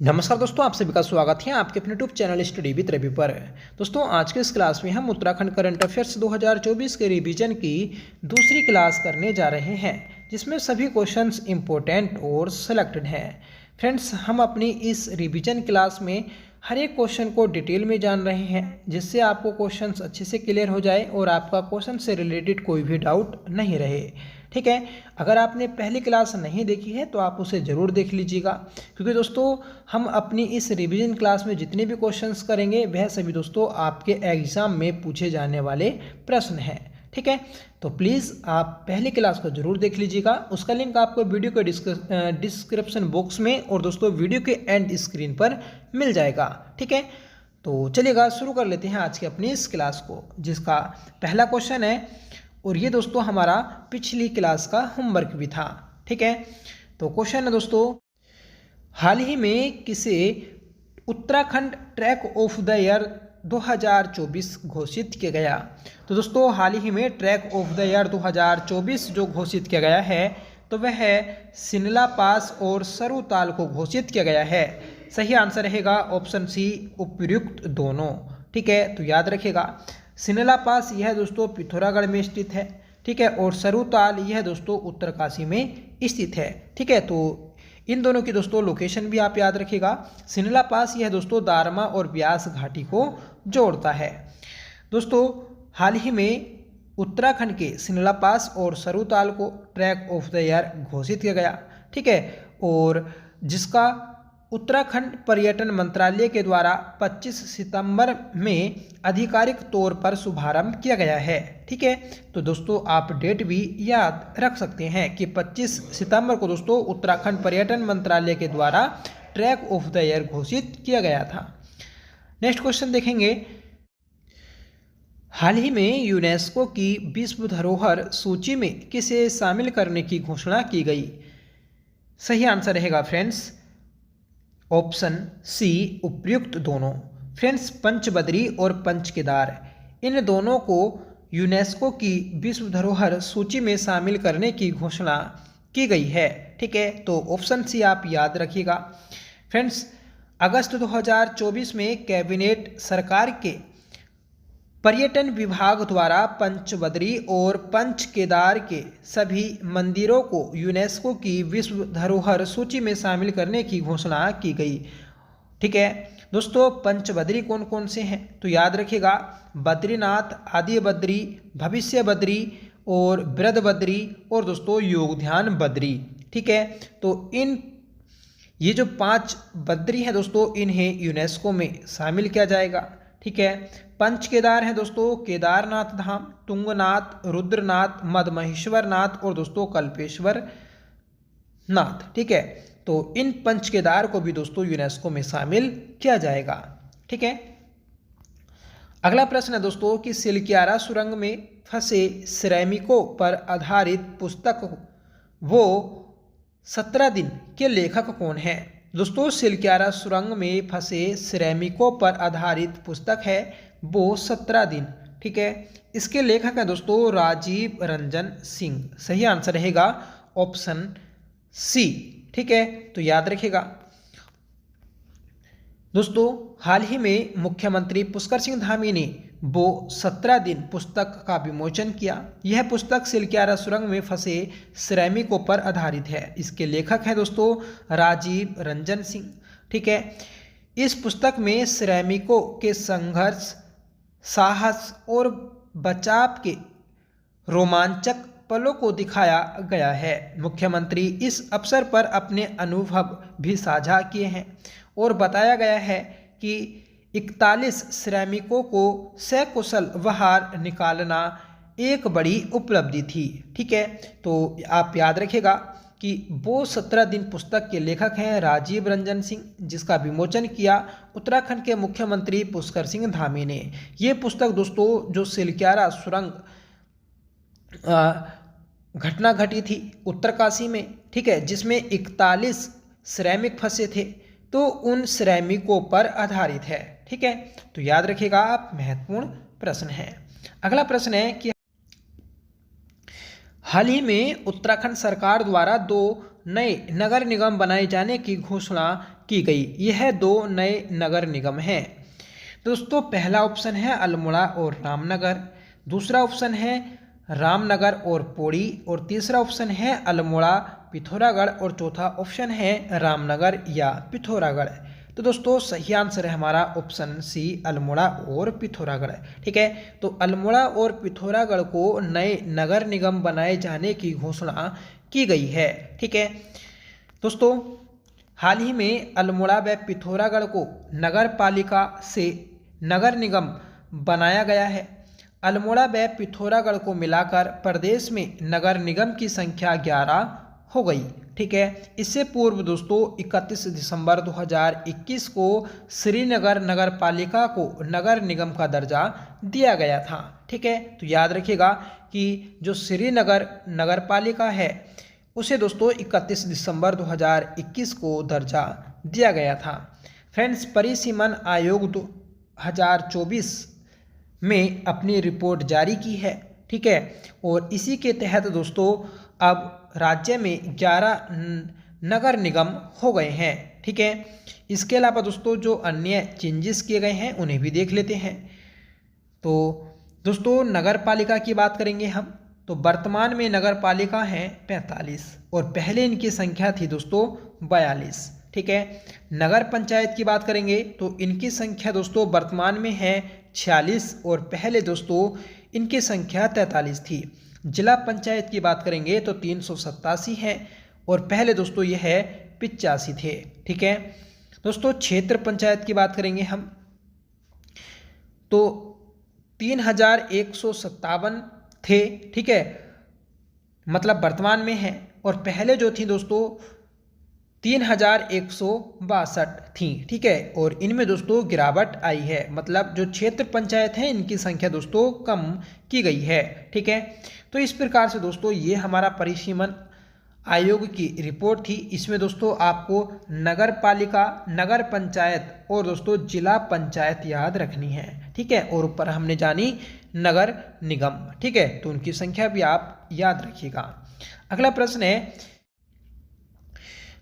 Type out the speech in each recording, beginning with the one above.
नमस्कार दोस्तों, आप सभी का स्वागत है आपके अपने YouTube channel study with Ravi पर। दोस्तों, आज के इस क्लास में हम उत्तराखंड करंट अफेयर्स 2024 के रिवीजन की दूसरी क्लास करने जा रहे हैं, जिसमें सभी क्वेश्चंस इंपॉर्टेंट और सिलेक्टेड हैं। फ्रेंड्स, हम अपनी इस रिवीजन क्लास में हर एक क्वेश्चन को डिटेल में जान रहे हैं, जिससे आपको क्वेश्चंस अच्छे से क्लियर हो जाए और आपका क्वेश्चन से रिलेटेड कोई भी डाउट नहीं रहे। ठीक है, अगर आपने पहली क्लास नहीं देखी है तो आप उसे ज़रूर देख लीजिएगा, क्योंकि दोस्तों हम अपनी इस रिवीजन क्लास में जितने भी क्वेश्चंस करेंगे वह सभी दोस्तों आपके एग्ज़ाम में पूछे जाने वाले प्रश्न हैं। ठीक है, तो प्लीज़ आप पहली क्लास को ज़रूर देख लीजिएगा। उसका लिंक आपको वीडियो के डिस्क्रिप्शन बॉक्स में और दोस्तों वीडियो के एंड स्क्रीन पर मिल जाएगा। ठीक है, तो चलिएगा शुरू कर लेते हैं आज की अपनी इस क्लास को, जिसका पहला क्वेश्चन है, और ये दोस्तों हमारा पिछली क्लास का होमवर्क भी था। ठीक है, तो क्वेश्चन है दोस्तों, हाल ही में किसे Uttarakhand track of the year 2024 घोषित किया गया? तो दोस्तों हाल ही में ट्रैक ऑफ द ईयर 2024 जो घोषित किया गया है, तो वह है सिनला पास और सरुताल को घोषित किया गया है। सही आंसर रहेगा ऑप्शन सी, उपयुक्त दोनों। ठीक है, तो याद रखिएगा, सिनला पास यह दोस्तों पिथौरागढ़ में स्थित है। ठीक है, और सरुताल यह दोस्तों उत्तरकाशी में स्थित है। ठीक है, तो इन दोनों की दोस्तों लोकेशन भी आप याद रखिएगा। सिनला पास यह दोस्तों दारमा और ब्यास घाटी को जोड़ता है। दोस्तों हाल ही में उत्तराखंड के सिनला पास और सरुताल को ट्रैक ऑफ द ईयर घोषित किया गया। ठीक है, और जिसका उत्तराखंड पर्यटन मंत्रालय के द्वारा 25 सितंबर में आधिकारिक तौर पर शुभारंभ किया गया है। ठीक है, तो दोस्तों आप डेट भी याद रख सकते हैं कि 25 सितंबर को दोस्तों उत्तराखंड पर्यटन मंत्रालय के द्वारा ट्रैक ऑफ द ईयर घोषित किया गया था। नेक्स्ट क्वेश्चन देखेंगे, हाल ही में यूनेस्को की विश्व धरोहर सूची में किसे शामिल करने की घोषणा की गई? सही आंसर रहेगा फ्रेंड्स ऑप्शन सी, उपयुक्त दोनों। फ्रेंड्स, पंचबदरी और पंचकेदार इन दोनों को यूनेस्को की विश्व धरोहर सूची में शामिल करने की घोषणा की गई है। ठीक है, तो ऑप्शन सी आप याद रखिएगा। फ्रेंड्स, अगस्त 2024 में कैबिनेट सरकार के पर्यटन विभाग द्वारा पंचबदरी और पंच केदार के सभी मंदिरों को यूनेस्को की विश्व धरोहर सूची में शामिल करने की घोषणा की गई। ठीक है दोस्तों, पंचबदरी कौन कौन से हैं? तो याद रखिएगा, बद्रीनाथ, आदि बद्री, भविष्य बद्री और वृद्ध बद्री और दोस्तों योग ध्यान बद्री। ठीक है, तो ये जो 5 बद्री हैं दोस्तों, इन्हें यूनेस्को में शामिल किया जाएगा। ठीक है, पंच केदार हैं दोस्तों केदारनाथ धाम, तुंगनाथ, रुद्रनाथ, मदमहेश्वर नाथ और दोस्तों कल्पेश्वर नाथ। ठीक है, तो इन पंच केदार को भी दोस्तों यूनेस्को में शामिल किया जाएगा। ठीक है, अगला प्रश्न है दोस्तों कि सिलक्यारा सुरंग में फंसे श्रमिकों पर आधारित पुस्तक वो 17 दिन के लेखक कौन है? दोस्तों सिलक्यारा सुरंग में फंसे श्रमिकों पर आधारित पुस्तक है वो 17 दिन। ठीक है, इसके लेखक हैं दोस्तों राजीव रंजन सिंह। सही आंसर रहेगा ऑप्शन सी। ठीक है, तो याद रखिएगा दोस्तों, हाल ही में मुख्यमंत्री पुष्कर सिंह धामी ने वो 17 दिन पुस्तक का विमोचन किया। यह पुस्तक सिलक्यारा सुरंग में फंसे श्रमिकों पर आधारित है। इसके लेखक हैं दोस्तों राजीव रंजन सिंह। ठीक है, इस पुस्तक में श्रमिकों के संघर्ष, साहस और बचाव के रोमांचक पलों को दिखाया गया है। मुख्यमंत्री इस अवसर पर अपने अनुभव भी साझा किए हैं और बताया गया है कि 41 श्रमिकों को सकुशल बाहर निकालना एक बड़ी उपलब्धि थी। ठीक है, तो आप याद रखिएगा कि वो 17 दिन पुस्तक के लेखक हैं राजीव रंजन सिंह, जिसका विमोचन किया उत्तराखंड के मुख्यमंत्री पुष्कर सिंह धामी ने। ये पुस्तक दोस्तों जो सिलक्यारा सुरंग घटना घटी थी उत्तरकाशी में, ठीक है, जिसमें 41 श्रमिक फंसे थे, तो उन श्रमिकों पर आधारित है। ठीक है, तो याद रखिएगा आप, महत्वपूर्ण प्रश्न है। अगला प्रश्न है कि हाल ही में उत्तराखंड सरकार द्वारा 2 नए नगर निगम बनाए जाने की घोषणा की गई। यह 2 नए नगर निगम हैं। दोस्तों पहला ऑप्शन है अल्मोड़ा और रामनगर, दूसरा ऑप्शन है रामनगर और पौड़ी, और तीसरा ऑप्शन है अल्मोड़ा पिथौरागढ़, और चौथा ऑप्शन है रामनगर या पिथौरागढ़। तो दोस्तों सही आंसर है हमारा ऑप्शन सी, अल्मोड़ा और पिथौरागढ़। ठीक है, तो अल्मोड़ा और पिथौरागढ़ को नए नगर निगम बनाए जाने की घोषणा की गई है। ठीक है दोस्तों, हाल ही में अल्मोड़ा व पिथौरागढ़ को नगर पालिका से नगर निगम बनाया गया है। अल्मोड़ा व पिथौरागढ़ को मिलाकर प्रदेश में नगर निगम की संख्या 11 हो गई। ठीक है, इससे पूर्व दोस्तों 31 दिसंबर 2021 को श्रीनगर नगर पालिका को नगर निगम का दर्जा दिया गया था। ठीक है, तो याद रखिएगा कि जो श्रीनगर नगर पालिका है उसे दोस्तों 31 दिसंबर 2021 को दर्जा दिया गया था। फ्रेंड्स, परिसीमन आयोग 2024 में अपनी रिपोर्ट जारी की है। ठीक है, और इसी के तहत दोस्तों अब राज्य में 11 नगर निगम हो गए हैं। ठीक है, इसके अलावा दोस्तों जो अन्य चेंजेस किए गए हैं उन्हें भी देख लेते हैं। तो दोस्तों नगर पालिका की बात करेंगे हम, तो वर्तमान में नगर पालिका हैं 45 और पहले इनकी संख्या थी दोस्तों 42। ठीक है, नगर पंचायत की बात करेंगे तो इनकी संख्या दोस्तों वर्तमान में है 46 और पहले दोस्तों इनकी संख्या 43 थी। जिला पंचायत की बात करेंगे तो 387 है और पहले दोस्तों यह है 85 थे। ठीक है दोस्तों, क्षेत्र पंचायत की बात करेंगे हम तो 3157 थे। ठीक है, मतलब वर्तमान में है, और पहले जो थी दोस्तों 3162 थी। ठीक है, और इनमें दोस्तों गिरावट आई है, मतलब जो क्षेत्र पंचायत है इनकी संख्या दोस्तों कम की गई है। ठीक है, तो इस प्रकार से दोस्तों ये हमारा परिसीमन आयोग की रिपोर्ट थी। इसमें दोस्तों आपको नगर पालिका, नगर पंचायत और दोस्तों जिला पंचायत याद रखनी है। ठीक है, और ऊपर हमने जानी नगर निगम। ठीक है, तो उनकी संख्या भी आप याद रखिएगा। अगला प्रश्न है,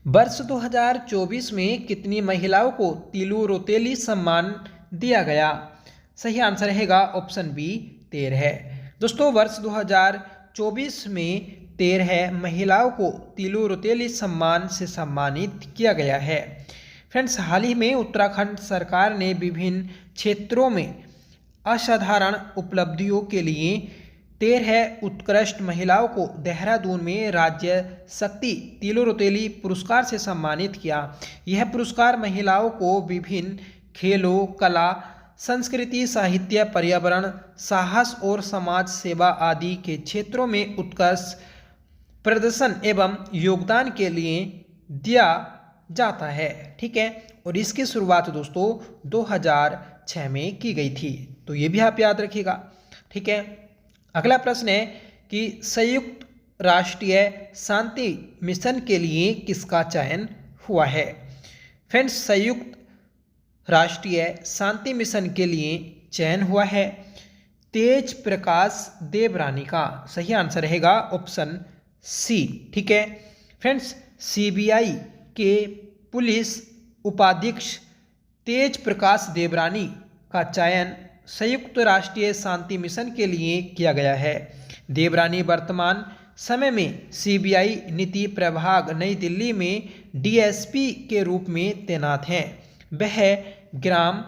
वर्ष 2024 में कितनी महिलाओं को तीलू रोतेली सम्मान दिया गया? सही आंसर रहेगा ऑप्शन बी 13। दोस्तों वर्ष 2024 में 13 महिलाओं को तीलू रोतेली सम्मान से सम्मानित किया गया है। फ्रेंड्स, हाल ही में उत्तराखंड सरकार ने विभिन्न क्षेत्रों में असाधारण उपलब्धियों के लिए 13 उत्कृष्ट महिलाओं को देहरादून में राज्य शक्ति तीलू रोतेली पुरस्कार से सम्मानित किया। यह पुरस्कार महिलाओं को विभिन्न खेलों, कला, संस्कृति, साहित्य, पर्यावरण, साहस और समाज सेवा आदि के क्षेत्रों में उत्कृष्ट प्रदर्शन एवं योगदान के लिए दिया जाता है। ठीक है, और इसकी शुरुआत दोस्तों 2006 में की गई थी, तो ये भी आप याद रखिएगा। ठीक है, अगला प्रश्न है कि संयुक्त राष्ट्रीय शांति मिशन के लिए किसका चयन हुआ है? फ्रेंड्स, संयुक्त राष्ट्रीय शांति मिशन के लिए चयन हुआ है तेज प्रकाश देवरानी का। सही आंसर रहेगा ऑप्शन सी। ठीक है फ्रेंड्स, सीबीआई के पुलिस उपाधीक्षक तेज प्रकाश देवरानी का चयन संयुक्त राष्ट्रीय शांति मिशन के लिए किया गया है। देवरानी वर्तमान समय में सीबीआई नीति प्रभाग नई दिल्ली में डीएसपी के रूप में तैनात हैं। वह ग्राम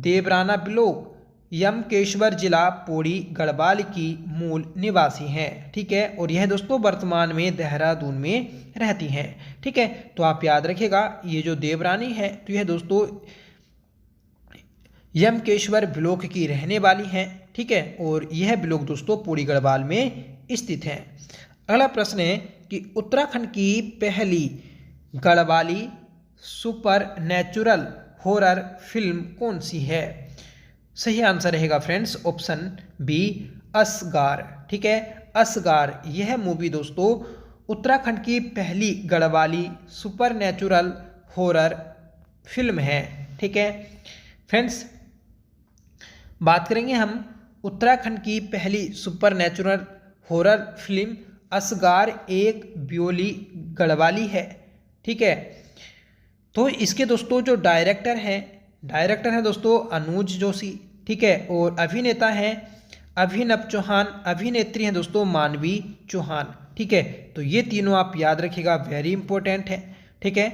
देवराना ब्लॉक यमकेश्वर जिला पौड़ी गढ़वाल की मूल निवासी हैं। ठीक है, और यह दोस्तों वर्तमान में देहरादून में रहती हैं। ठीक है, तो आप याद रखिएगा ये जो देवरानी है तो यह दोस्तों यमकेश्वर ब्लॉक की रहने वाली हैं। ठीक है, और यह ब्लॉक दोस्तों पौड़ी गढ़वाल में स्थित है। अगला प्रश्न है कि उत्तराखंड की पहली Garhwali super natural horror film कौन सी है? सही आंसर रहेगा फ्रेंड्स ऑप्शन बी असगार। ठीक है, असगार यह मूवी दोस्तों उत्तराखंड की पहली Garhwali super natural horror film है। ठीक है फ्रेंड्स, बात करेंगे हम उत्तराखंड की पहली सुपर नेचुरल हॉरर फिल्म असगार एक ब्योली गढ़वाली है। ठीक है, तो इसके दोस्तों जो डायरेक्टर हैं दोस्तों अनुज जोशी, ठीक है, और अभिनेता हैं अभिनव चौहान, अभिनेत्री हैं दोस्तों मानवी चौहान, ठीक है। तो ये तीनों आप याद रखिएगा, वेरी इंपॉर्टेंट है, ठीक है।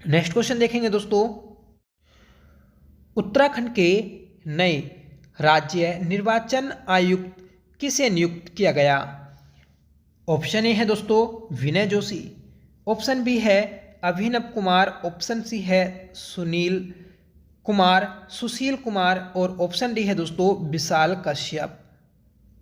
नेक्स्ट क्वेश्चन देखेंगे दोस्तों, उत्तराखंड के नए राज्य निर्वाचन आयुक्त किसे नियुक्त किया गया? ऑप्शन ए है दोस्तों विनय जोशी, ऑप्शन बी है अभिनव कुमार, ऑप्शन सी है सुशील कुमार और ऑप्शन डी है दोस्तों विशाल कश्यप।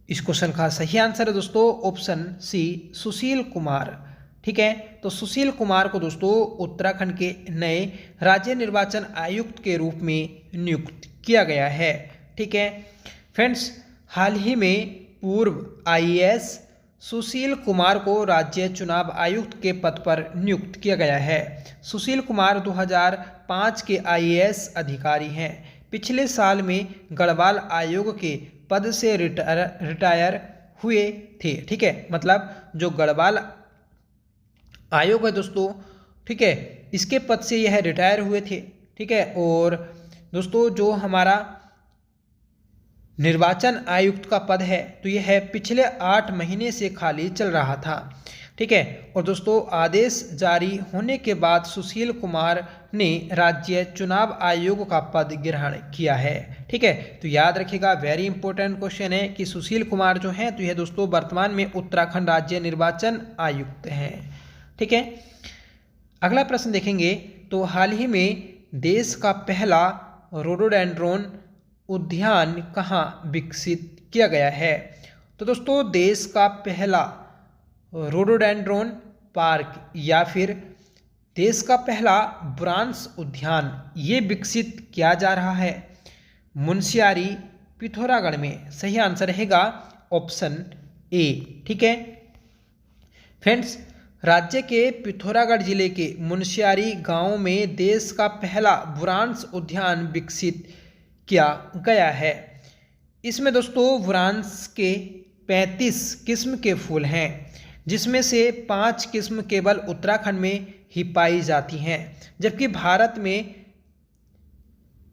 इस क्वेश्चन का सही आंसर है दोस्तों ऑप्शन सी सुशील कुमार, ठीक है। तो सुशील कुमार को दोस्तों उत्तराखंड के नए राज्य निर्वाचन आयुक्त के रूप में नियुक्त किया गया है, ठीक है। फ्रेंड्स, हाल ही में पूर्व आईएएस सुशील कुमार को राज्य चुनाव आयुक्त के पद पर नियुक्त किया गया है। सुशील कुमार 2005 के आईएएस अधिकारी हैं। पिछले साल में गढ़वाल आयोग के पद से रिटायर हुए थे, ठीक है। मतलब जो गढ़वाल आयोग है दोस्तों, ठीक है, इसके पद से यह रिटायर हुए थे, ठीक है। और दोस्तों जो हमारा निर्वाचन आयुक्त का पद है तो यह है पिछले 8 महीने से खाली चल रहा था, ठीक है। और दोस्तों आदेश जारी होने के बाद सुशील कुमार ने राज्य चुनाव आयोग का पद ग्रहण किया है, ठीक है। तो याद रखिएगा, वेरी इंपॉर्टेंट क्वेश्चन है कि सुशील कुमार जो हैं तो यह दोस्तों वर्तमान में उत्तराखंड राज्य निर्वाचन आयुक्त हैं, ठीक है। अगला प्रश्न देखेंगे, तो हाल ही में देश का पहला रोडोडेंड्रोन उद्यान कहाँ विकसित किया गया है? तो दोस्तों देश का पहला रोडोडेंड्रोन पार्क या फिर देश का पहला ब्रांस उद्यान ये विकसित किया जा रहा है मुनस्यारी पिथौरागढ़ में। सही आंसर रहेगा ऑप्शन ए, ठीक है। फ्रेंड्स, राज्य के पिथौरागढ़ जिले के मुनस्यारी गांव में देश का पहला ब्रांस उद्यान विकसित किया गया है। इसमें दोस्तों वृक्ष के 35 किस्म के फूल हैं, जिसमें से 5 किस्म केवल उत्तराखंड में ही पाई जाती हैं, जबकि भारत में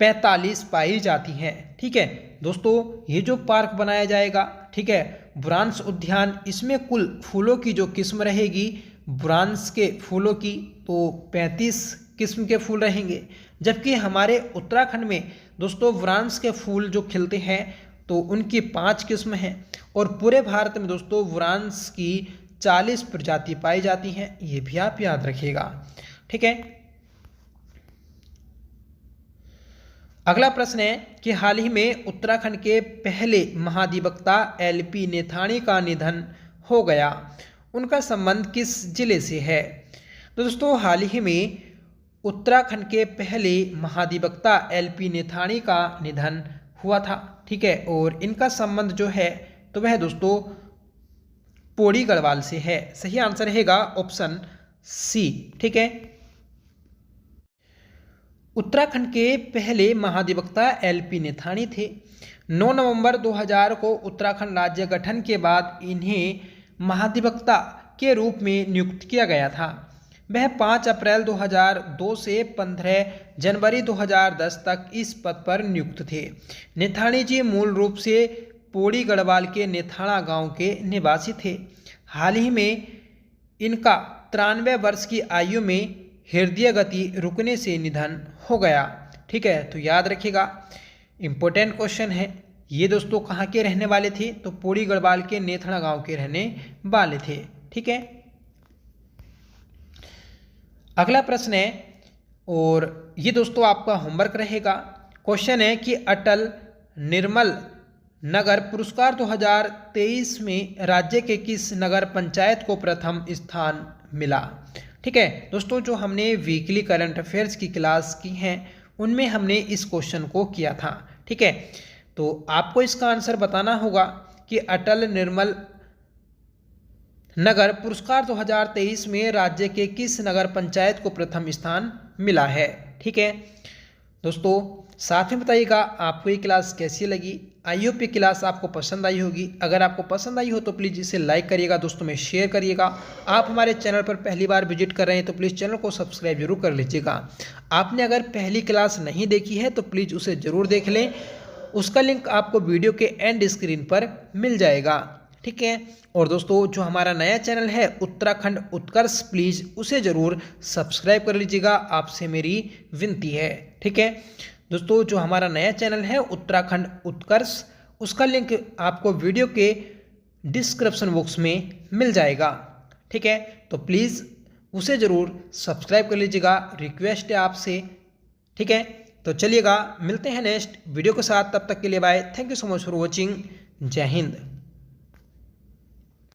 45 पाई जाती हैं, ठीक है। दोस्तों ये जो पार्क बनाया जाएगा, ठीक है, वृक्ष उद्यान, इसमें कुल फूलों की जो किस्म रहेगी वृक्ष के फूलों की तो 35 किस्म के फूल रहेंगे, जबकि हमारे उत्तराखंड में दोस्तों वृक्ष के फूल जो खिलते हैं तो उनकी 5 किस्म हैं और पूरे भारत में दोस्तों वृक्ष की 40 प्रजाति पाई जाती हैं, ये भी आप याद रखिएगा, ठीक है। अगला प्रश्न है कि हाल ही में उत्तराखंड के पहले महाधिवक्ता एलपी नेथानी का निधन हो गया, उनका संबंध किस जिले से है? तो दोस्तों हाल ही में उत्तराखंड के पहले महाधिवक्ता एलपी नेथानी का निधन हुआ था, ठीक है, और इनका संबंध जो है तो वह दोस्तों पौड़ी गढ़वाल से है। सही आंसर रहेगा ऑप्शन सी, ठीक है। उत्तराखंड के पहले महाधिवक्ता एलपी नेथानी थे। 9 नवंबर 2000 को उत्तराखंड राज्य गठन के बाद इन्हें महाधिवक्ता के रूप में नियुक्त किया गया था। वह 5 अप्रैल 2002 से 15 जनवरी 2010 तक इस पद पर नियुक्त थे। नेथानी जी मूल रूप से पौड़ी गढ़वाल के नेथाणा गांव के निवासी थे। हाल ही में इनका 93 वर्ष की आयु में हृदय गति रुकने से निधन हो गया, ठीक है। तो याद रखिएगा, इम्पोर्टेंट क्वेश्चन है ये दोस्तों, कहाँ के रहने वाले थे? तो पौड़ी गढ़वाल के नेथाणा गांव के रहने वाले थे, ठीक है। अगला प्रश्न है और ये दोस्तों आपका होमवर्क रहेगा। क्वेश्चन है कि अटल निर्मल नगर पुरस्कार 2023 में राज्य के किस नगर पंचायत को प्रथम स्थान मिला? ठीक है दोस्तों, जो हमने वीकली करंट अफेयर्स की क्लास की हैं उनमें हमने इस क्वेश्चन को किया था, ठीक है। तो आपको इसका आंसर बताना होगा कि अटल निर्मल नगर पुरस्कार 2023 में राज्य के किस नगर पंचायत को प्रथम स्थान मिला है, ठीक है। दोस्तों साथ में बताइएगा आपको ये क्लास कैसी लगी। आई होप ये क्लास आपको पसंद आई होगी। अगर आपको पसंद आई हो तो प्लीज़ इसे लाइक करिएगा, दोस्तों में शेयर करिएगा। आप हमारे चैनल पर पहली बार विजिट कर रहे हैं तो प्लीज़ चैनल को सब्सक्राइब जरूर कर लीजिएगा। आपने अगर पहली क्लास नहीं देखी है तो प्लीज़ उसे ज़रूर देख लें, उसका लिंक आपको वीडियो के एंड स्क्रीन पर मिल जाएगा, ठीक है। और दोस्तों जो हमारा नया चैनल है उत्तराखंड उत्कर्ष, प्लीज़ उसे ज़रूर सब्सक्राइब कर लीजिएगा, आपसे मेरी विनती है, ठीक है। दोस्तों जो हमारा नया चैनल है उत्तराखंड उत्कर्ष, उसका लिंक आपको वीडियो के डिस्क्रिप्शन बॉक्स में मिल जाएगा, ठीक है। तो प्लीज़ उसे ज़रूर सब्सक्राइब कर लीजिएगा, रिक्वेस्ट है आपसे, ठीक है। तो चलिएगा मिलते हैं नेक्स्ट वीडियो के साथ, तब तक के लिए bye. Thank you so much for watching. जय हिंद।